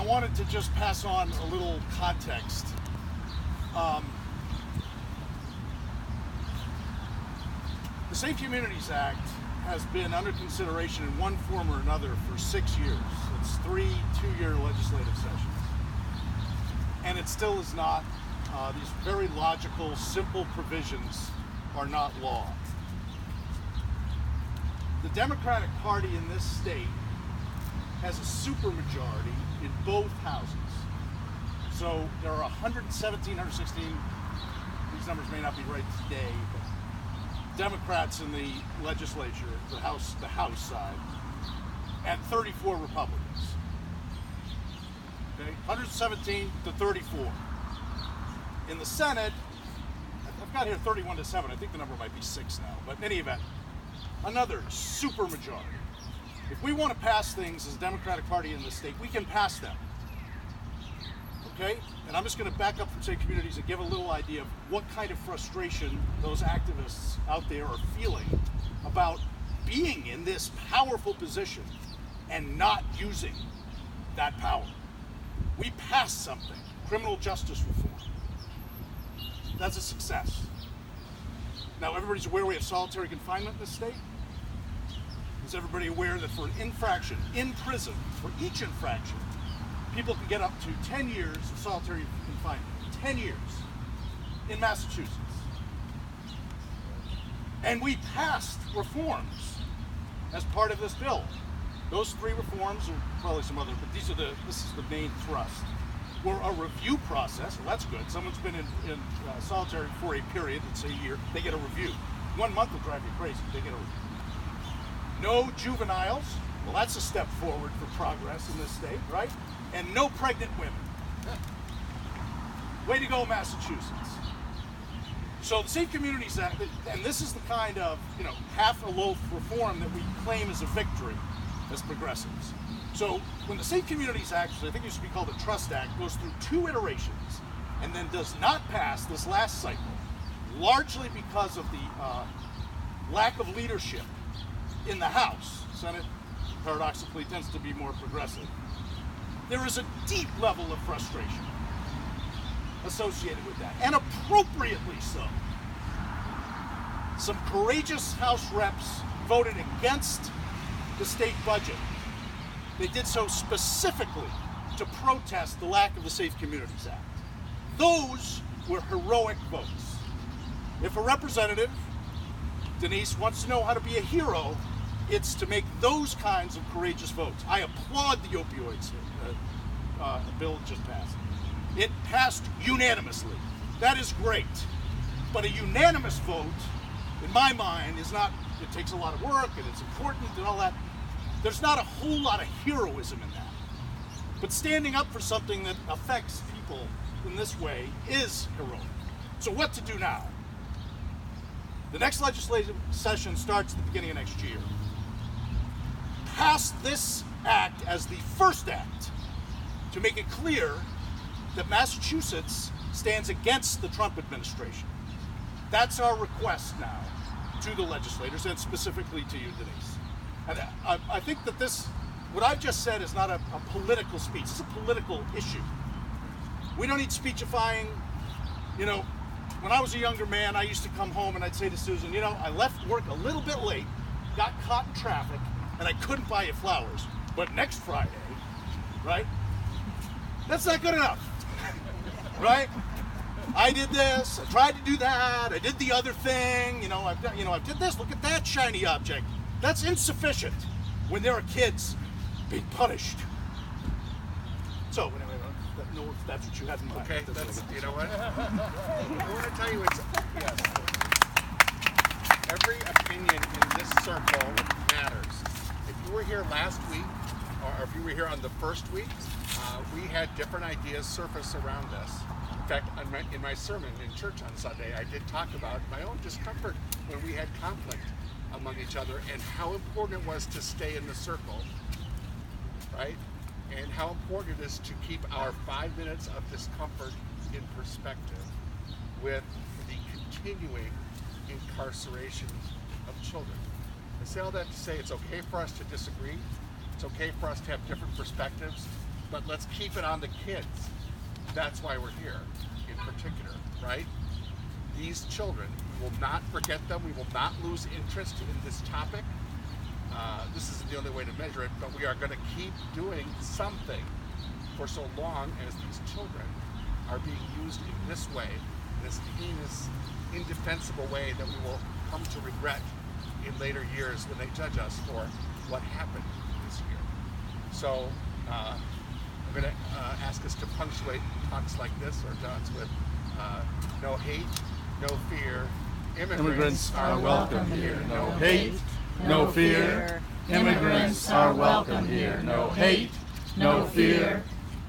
wanted to just pass on a little context. The Safe Communities Act has been under consideration in one form or another for 6 years. It's 3 two-year legislative sessions. And it still is not. These very logical, simple provisions are not law. The Democratic Party in this state has a supermajority in both houses. So there are 117, 116, these numbers may not be right today, but Democrats in the legislature, the House side, and 34 Republicans. Okay, 117 to 34. In the Senate, I've got here 31 to 7. I think the number might be 6 now, but in any event, another supermajority. If we want to pass things as a Democratic Party in this state, we can pass them. Okay? And I'm just going to back up from Safe Communities and give a little idea of what kind of frustration those activists out there are feeling about being in this powerful position and not using that power. We passed something, criminal justice reform. That's a success. Now, everybody's aware we have solitary confinement in this state? Is everybody aware that for an infraction in prison, for each infraction, people can get up to 10 years of solitary confinement? 10 years in Massachusetts. And we passed reforms as part of this bill. Those 3 reforms, or probably some other, but this is the main thrust, were a review process. Well, that's good. Someone's been in solitary for a period, let's say a year, they get a review. 1 month will drive you crazy, they get a review. No juveniles, well, that's a step forward for progress in this state, right? And no pregnant women. Way to go, Massachusetts. So the Safe Communities Act, and this is the kind of, half a loaf reform that we claim as a victory as progressives. So when the Safe Communities Act, which I think it used to be called the Trust Act, goes through 2 iterations and then does not pass this last cycle, largely because of the lack of leadership in the House. Senate, paradoxically, tends to be more progressive. There is a deep level of frustration associated with that, and appropriately so. Some courageous House reps voted against the state budget. They did so specifically to protest the lack of the Safe Communities Act. Those were heroic votes. If a representative, Denise, wants to know how to be a hero, it's to make those kinds of courageous votes. I applaud the opioids bill just passed. It passed unanimously. That is great. But a unanimous vote, in my mind, is not, it takes a lot of work and it's important and all that. There's not a whole lot of heroism in that. But standing up for something that affects people in this way is heroic. So what to do now? The next legislative session starts at the beginning of next year. Pass this act as the first act to make it clear that Massachusetts stands against the Trump administration. That's our request now to the legislators, and specifically to you, Denise. And I think that what I've just said is not a political speech. It's a political issue. We don't need speechifying. When I was a younger man, I used to come home and I'd say to Susan, I left work a little bit late, got caught in traffic, and I couldn't buy you flowers. But next Friday, right? That's not good enough, right? I did this, I tried to do that, I did the other thing, I did this, look at that shiny object. That's insufficient when there are kids being punished. So, anyway, I don't know if that's what you had in mind. Okay, you know what? I want to tell you, yes. Every opinion in this circle matters. If you were here last week, or if you were here on the first week, we had different ideas surface around this. In fact, in my sermon in church on Sunday, I did talk about my own discomfort when we had conflict among each other and how important it was to stay in the circle, right? And how important it is to keep our 5 minutes of discomfort in perspective with the continuing incarceration of children. I say all that to say it's okay for us to disagree. It's okay for us to have different perspectives. but let's keep it on the kids. That's why we're here, in particular, right? These children, we will not forget them. We will not lose interest in this topic. This isn't the only way to measure it, but we are going to keep doing something for so long as these children are being used in this way, this heinous, indefensible way that we will come to regret in later years when they judge us for what happened this year. So I'm going to ask us to punctuate talks like this, or John's, with no hate, no fear. Immigrants are welcome here. No hate, no fear. Immigrants are welcome here. No hate, no fear.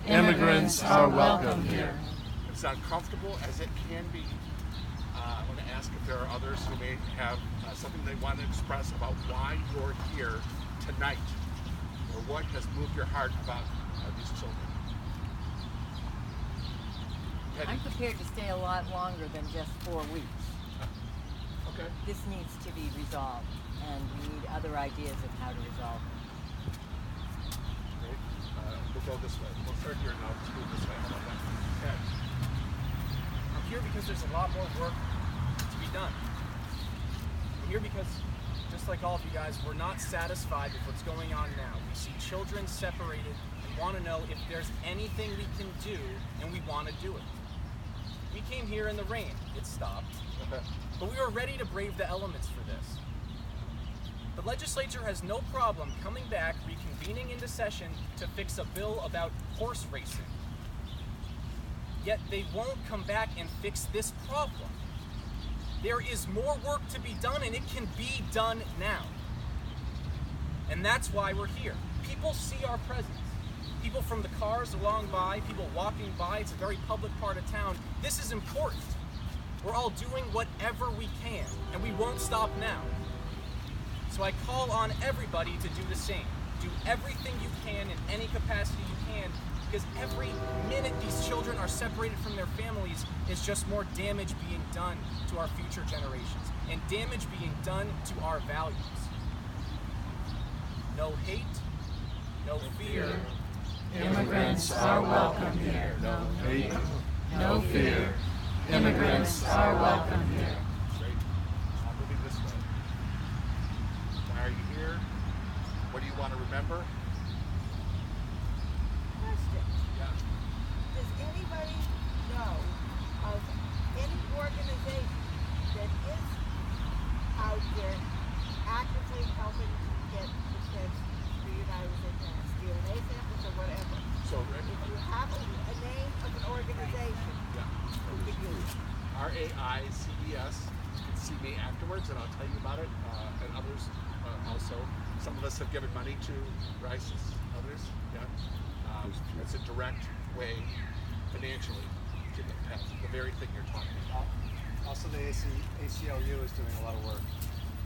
Immigrants are welcome here. It's uncomfortable as it can be. I want to ask if there are others who may have something they want to express about why you're here tonight, or what has moved your heart about these children. Teddy. I'm prepared to stay a lot longer than just 4 weeks. Okay. This needs to be resolved, and we need other ideas of how to resolve it. Great. We'll go this way. We'll start here now. Let's move this way. How about that? Ted. I'm here because there's a lot more work to be done. I'm here because, just like all of you guys, we're not satisfied with what's going on now. We see children separated and want to know if there's anything we can do, and we want to do it. We came here in the rain. It stopped. But we were ready to brave the elements for this. The legislature has no problem coming back, reconvening into session to fix a bill about horse racing. Yet they won't come back and fix this problem. There is more work to be done, and it can be done now. And that's why we're here. People see our presence. People from the cars along by, people walking by. It's a very public part of town. This is important. We're all doing whatever we can, and we won't stop now. So I call on everybody to do the same. Do everything you can in any capacity you can, because every minute these children are separated from their families is just more damage being done to our future generations, and damage being done to our values. No hate, no fear. Immigrants are welcome here. No hate, no fear. Immigrants are welcome here. Great. Moving this way. Why are you here? What do you want to remember? Question. Yeah. Does anybody know of any organization that is out there actively helping to get the kids reunited with their parents, DNA samples or whatever? So, If you have a name of an organization, yeah. we could use it. RAICES. You can see me afterwards, and I'll tell you about it, and others also. Some of us have given money to RICES, others, yeah. It's a direct way, financially, to impact the very thing you're talking about. Also, the ACLU is doing a lot of work.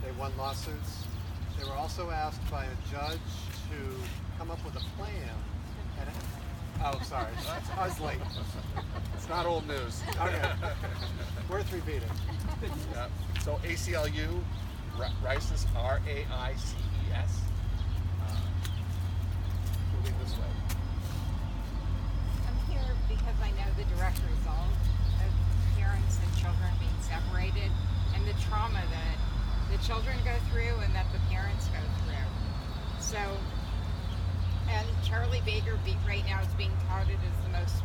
They won lawsuits. They were also asked by a judge to come up with a plan. And oh, sorry, I was late. It's not old news. Okay, worth repeating. Yeah. So ACLU, RICES, RAICES. Moving this way. I'm here because I know the direct result of parents and children being separated, and the trauma that the children go through and that the parents go through. So, and Charlie Baker right now is being touted as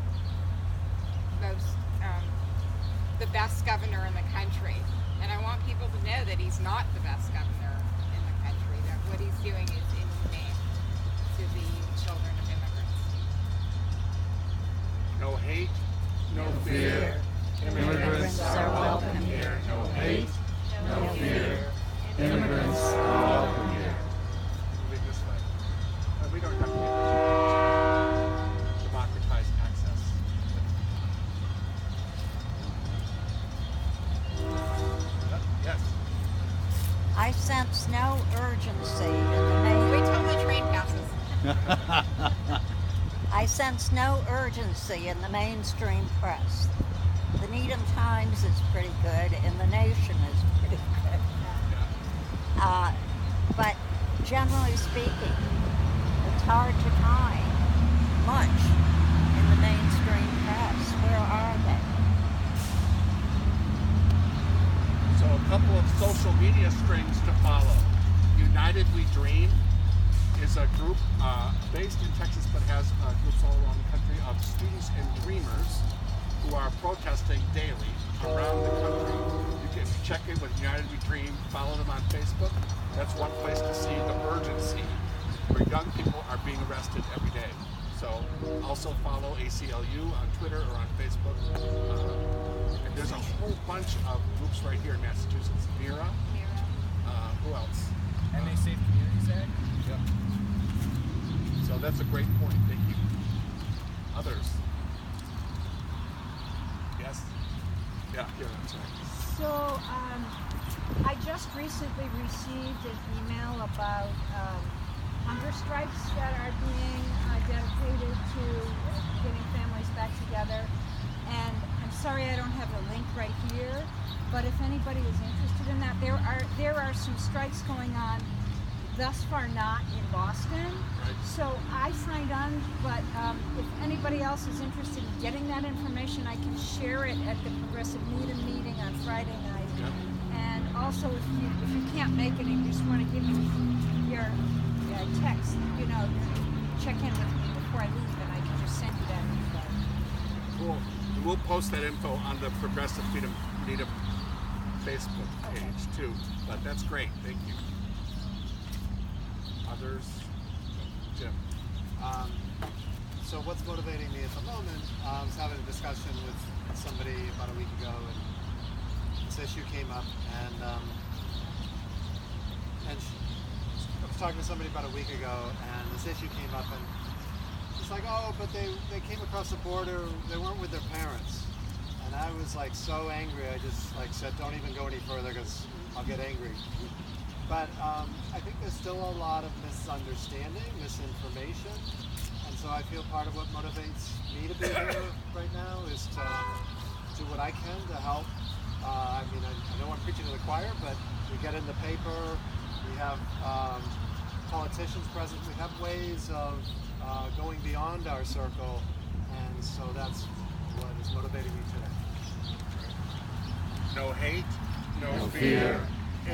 the best governor in the country. And I want people to know that he's not the best governor in the country, that what he's doing is inhumane to the children of immigrants. No hate, no fear. Immigrants are welcome here. No hate, no fear. Immigrants are welcome here. Moving this way. We don't have to democratize access. Yes. I sense no urgency in the name. Wait till the train passes. I sense no urgency in the mainstream press. The Needham Times is pretty good, and the Nation is pretty good. But generally speaking, it's hard to find much is a group based in Texas but has groups all around the country of students and dreamers who are protesting daily around the country. You can check in with United We Dream, follow them on Facebook. That's one place to see the urgency where young people are being arrested every day. So also follow ACLU on Twitter or on Facebook. And there's a whole bunch of groups right here in Massachusetts. Mira. Who else? And they Safe Communities Act. Yep. So that's a great point. Thank you. Others? Yes? Yeah, here, I'm sorry. So, I just recently received an email about hunger strikes that are being dedicated to getting families back together. And I'm sorry I don't have the link right here, but if anybody is interested in that, there are some strikes going on, thus far not in Boston. Right. So I signed on, but if anybody else is interested in getting that information, I can share it at the Progressive Needham meeting on Friday night. Yep. And also, if you can't make it and you just want to give me your text, check in with me before I leave, and I can just send you that info. Cool. And we'll post that info on the Progressive Needham Facebook page too. But that's great. Thank you. Others? Jim. So what's motivating me at the moment? I was having a discussion with somebody about a week ago, and this issue came up, and I was talking to somebody about a week ago, and this issue came up, and it's like, oh, but they came across the border, they weren't with their parents. And I was like so angry, I just said, don't even go any further because I'll get angry. But I think there's still a lot of misunderstanding, misinformation, and so I feel part of what motivates me to be here right now is to do what I can to help. I know I'm preaching to the choir, but we get in the paper, we have politicians present, we have ways of going beyond our circle, and so that's what is motivating me today. No hate, No fear.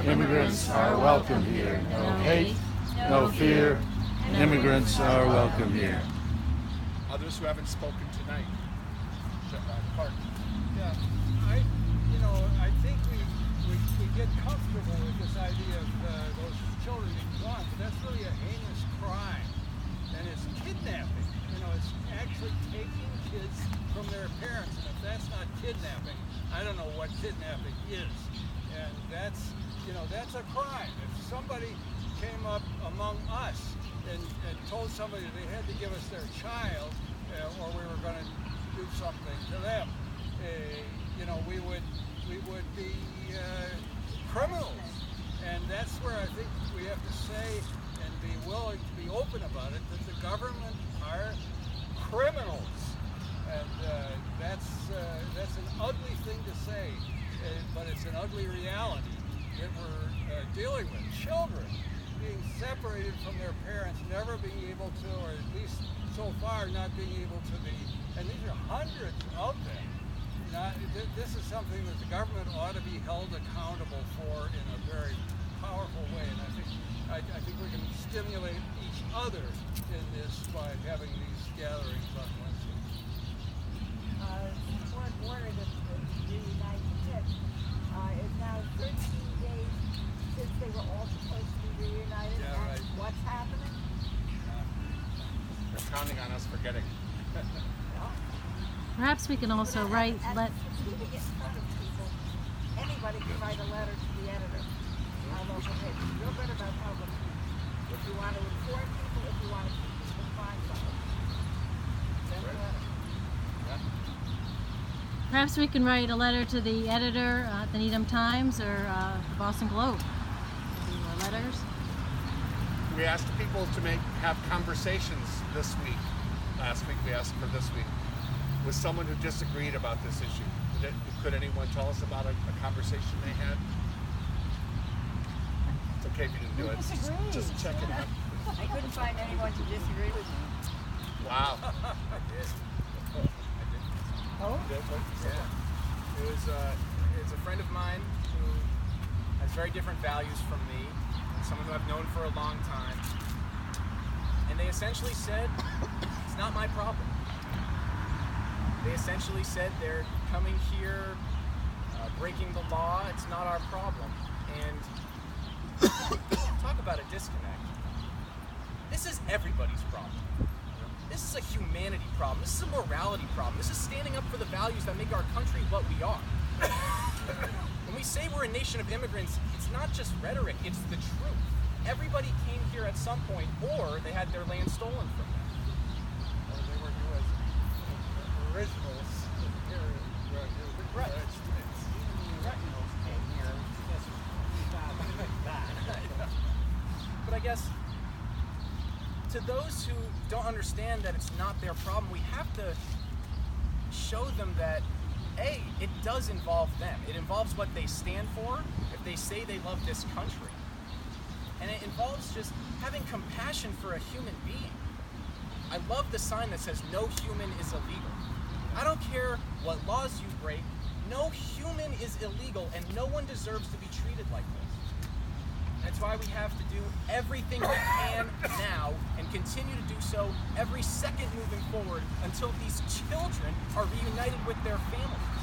Immigrants are welcome here. No hate, no fear. Immigrants are welcome here. Others who haven't spoken tonight. Clark. Yeah, I think we get comfortable with this idea of those children being gone, but that's really a heinous crime, and it's kidnapping. It's actually taking kids from their parents, and if that's not kidnapping, I don't know what kidnapping is, and that's a crime. If somebody came up among us and told somebody they had to give us their child, or we were going to do something to them, we would be criminals. And that's where I think we have to say and be willing to be open about it, that the government are criminals. And that's an ugly thing to say, but it's an ugly reality that we're dealing with. Children being separated from their parents, never being able to, or at least so far not being able to be, and these are hundreds of them. This is something that the government ought to be held accountable for in a very powerful way, and I think we can stimulate each other in this by having these gatherings on Wednesday. Fort Worth, the reunited kids, is now 13 days since they were all supposed to be reunited. Yeah, and right. what's happening? They're counting on us forgetting. Perhaps we can also write. Speaking in front of people, anybody can write a letter to the editor. Our local paper. Feel good about public. If you want to inform people, if you want to keep people find something, send a letter. Perhaps we can write a letter to the editor at the Needham Times or the Boston Globe. Maybe more letters. We asked people to have conversations this week. Last week we asked for this week. With someone who disagreed about this issue. Could anyone tell us about a conversation they had? It's okay if you didn't do it. Just check it out. I couldn't find anyone to disagree with me. Wow. I did. Oh? Yeah. It's a friend of mine who has very different values from me, someone who I've known for a long time. And they essentially said, it's not my problem. They essentially said they're coming here, breaking the law, it's not our problem. And talk about a disconnect. This is everybody's problem. This is a humanity problem. This is a morality problem. This is standing up for the values that make our country what we are. When we say we're a nation of immigrants, it's not just rhetoric, it's the truth. Everybody came here at some point, or they had their land stolen from them. Or they were U.S. originals here in the Right. United States. Even the originals came here just 2,000 years back. But I guess to those who don't understand that it's not their problem, we have to show them that, A, it does involve them. It involves what they stand for, if they say they love this country. And it involves just having compassion for a human being. I love the sign that says, no human is illegal. I don't care what laws you break, no human is illegal, and no one deserves to be treated like this. That's why we have to do everything we can now and continue to do so every second moving forward until these children are reunited with their families.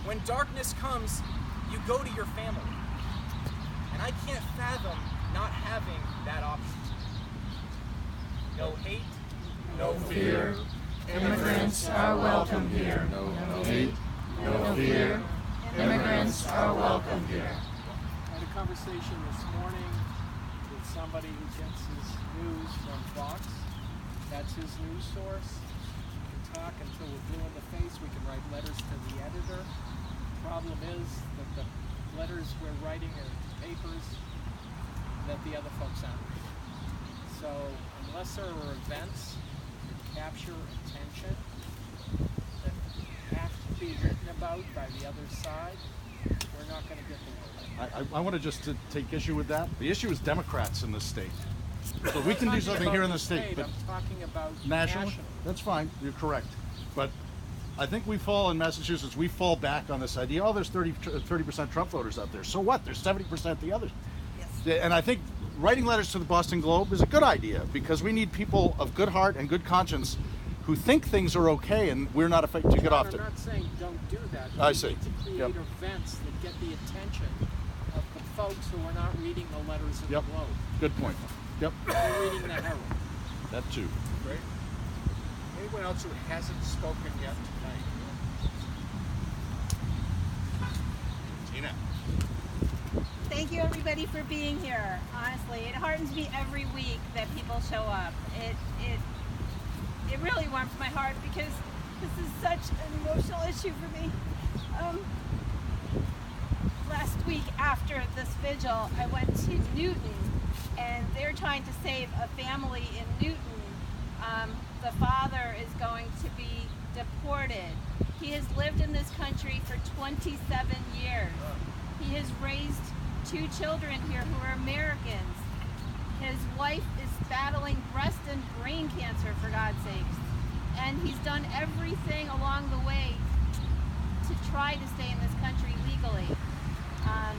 When darkness comes, you go to your family. And I can't fathom not having that option. No hate, no fear. Immigrants are welcome here. No hate, no fear. Immigrants are welcome here. I had a conversation this morning with somebody who gets his news from Fox. That's his news source. We can talk until we're blue in the face. We can write letters to the editor. The problem is that the letters we're writing are papers that the other folks aren't reading. So unless there are events that capture attention that have to be written about by the other side, we're not going to get the word. I want to just take issue with that. The issue is Democrats in this state. So we can do something here in the state, but I'm talking about nationally, that's fine. You're correct. But I think we fall in Massachusetts, we fall back on this idea, oh, there's 30% Trump voters out there. So what? There's 70% the others. Yes. And I think writing letters to the Boston Globe is a good idea because we need people of good heart and good conscience who think things are okay and we're not affected to get off I'm to. not saying don't do that. I We see. need to create events that get the attention of the folks who are not reading the letters of the Globe. Good point. Yep. They're reading the Herald. That too. Great. Anyone else who hasn't spoken yet tonight? Tina. Thank you everybody for being here. Honestly, it heartens me every week that people show up. It really warms my heart because this is such an emotional issue for me. Last week after this vigil, I went to Newton, and they're trying to save a family in Newton. The father is going to be deported. He has lived in this country for 27 years. He has raised 2 children here who are Americans. His wife is battling breast and brain cancer, for God's sakes. And he's done everything along the way to try to stay in this country legally.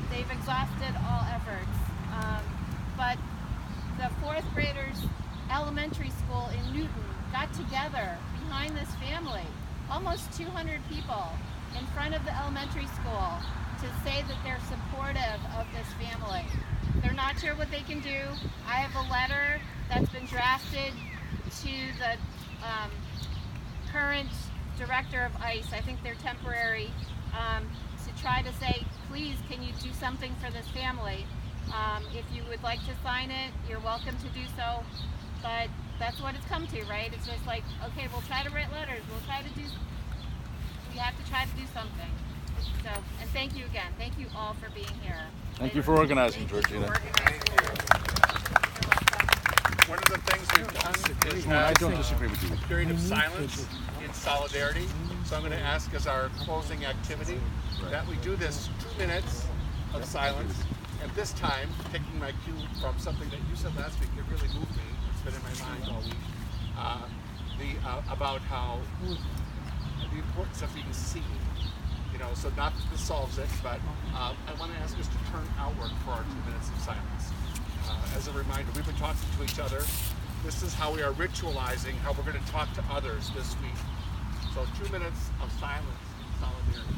They've exhausted all efforts. But the 4th graders elementary school in Newton got together behind this family, almost 200 people in front of the elementary school, to say that they're supportive of this family. They're not sure what they can do. I have a letter that's been drafted to the current director of ICE, I think they're temporary, to try to say, please, can you do something for this family? If you would like to sign it, you're welcome to do so. But that's what it's come to, right? It's just like, okay, we'll try to write letters. We have to try to do something. So, and thank you again. Thank you all for being here. Thank you for organizing, Georgina. One of the things we've done is I don't disagree with you. a period of silence in solidarity. So I'm going to ask as our closing activity that we do this 2 minutes of silence. And this time, taking my cue from something that you said last week, it really moved me. It's been in my mind all week. About how the importance of being seen. You know, so not that this solves it, but I want to ask us to turn outward for our 2 minutes of silence. As a reminder, we've been talking to each other This is how we are ritualizing how we're going to talk to others this week. So 2 minutes of silence and solidarity.